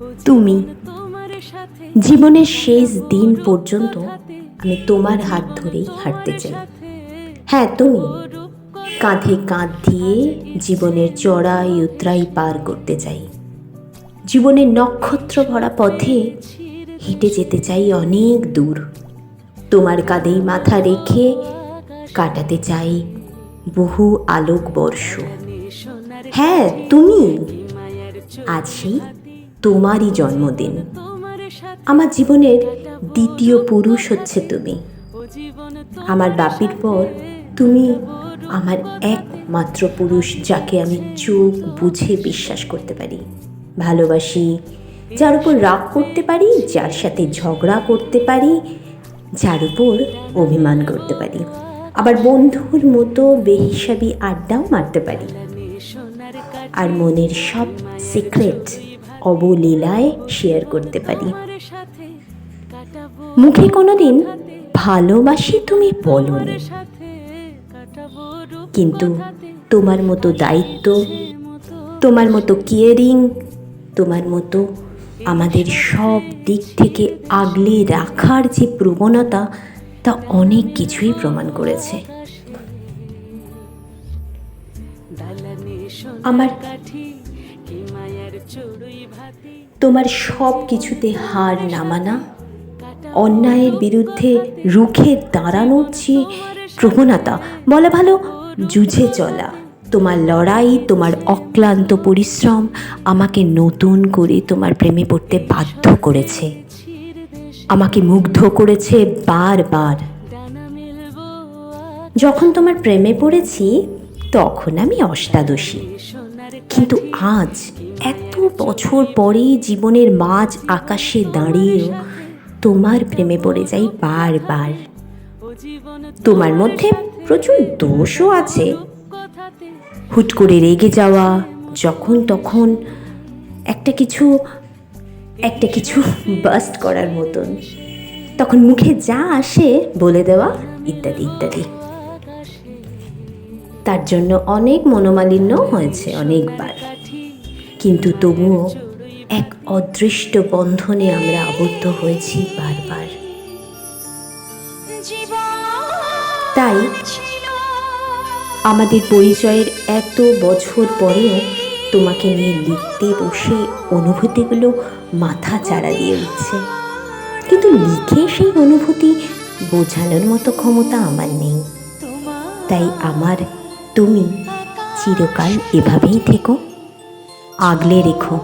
তুমি জীবনের শেষ দিন পর্যন্ত আমি তোমার হাত ধরেই হাঁটতে চাই। হ্যাঁ, তুমি কাঁধে কাঁধ দিয়ে জীবনের চড়াই উতরাই পার করতে চাই। জীবনের নক্ষত্র ভরা পথে হেঁটে যেতে চাই অনেক দূর। তোমার কাঁধেই মাথা রেখে কাটাতে চাই বহু আলোক বর্ষ। হ্যাঁ, তুমি আজ সেই তোমারই জন্মদিন। আমার জীবনের দ্বিতীয় পুরুষ হচ্ছে তুমি। আমার বাপির পর তুমি আমার একমাত্র পুরুষ, যাকে আমি চোখ বুঝে বিশ্বাস করতে পারি, ভালোবাসি, যার উপর রাগ করতে পারি, যার সাথে ঝগড়া করতে পারি, যার উপর অভিমান করতে পারি, আবার বন্ধুর মতো বেহিসাবি আড্ডাও মারতে পারি, আর মনের সব সিক্রেট অবলীলায় শেয়ার করতে পারি। মুখে কোনোদিন ভালোবাসি তুমি বলোনি, কিন্তু তোমার মতো দায়িত্ব, তোমার মতো কেয়ারিং, তোমার মতো আমাদের সব দিক থেকে আগলে রাখার যে প্রবণতা, তা অনেক কিছুই প্রমাণ করেছে। আমার তোমার সব কিছুতে হার না মানা, অন্যায়ের বিরুদ্ধে রুখে দাঁড়ানোর যে প্রবণতা, বলা ভালো যুঝে চলা, তোমার লড়াই, তোমার অক্লান্ত পরিশ্রম আমাকে নতুন করে তোমার প্রেমে পড়তে বাধ্য করেছে, আমাকে মুগ্ধ করেছে বারবার। যখন তোমার প্রেমে পড়েছি তখন আমি অষ্টাদশী, কিন্তু আজ এত বছর পরে জীবনের মাঝ আকাশে দাঁড়িয়েও তোমার প্রেমে পড়ে যাই বারবার। তোমার মধ্যে প্রচুর দোষও আছে, হুট করে রেগে যাওয়া, যখন তখন একটা কিছু বাস্ট করার মতন, তখন মুখে যা আসে বলে দেওয়া, ইত্যাদি ইত্যাদি। তার জন্য অনেক মনোমালিন্য হয়েছে অনেকবার, কিন্তু তবুও এক অদৃষ্ট বন্ধনে আমরা আবদ্ধ হয়েছি বারবার। তাই আমাদের পরিচয়ের এত বছর পরেও তোমাকে নিয়ে লিখতে বসে অনুভূতিগুলো মাথা চাড়া দিয়ে উঠছে, কিন্তু লিখে সেই অনুভূতি বোঝানোর মতো ক্ষমতা আমার নেই। তাই তুমি চিরকাল এভাবেই থেকো, আগলে রেখো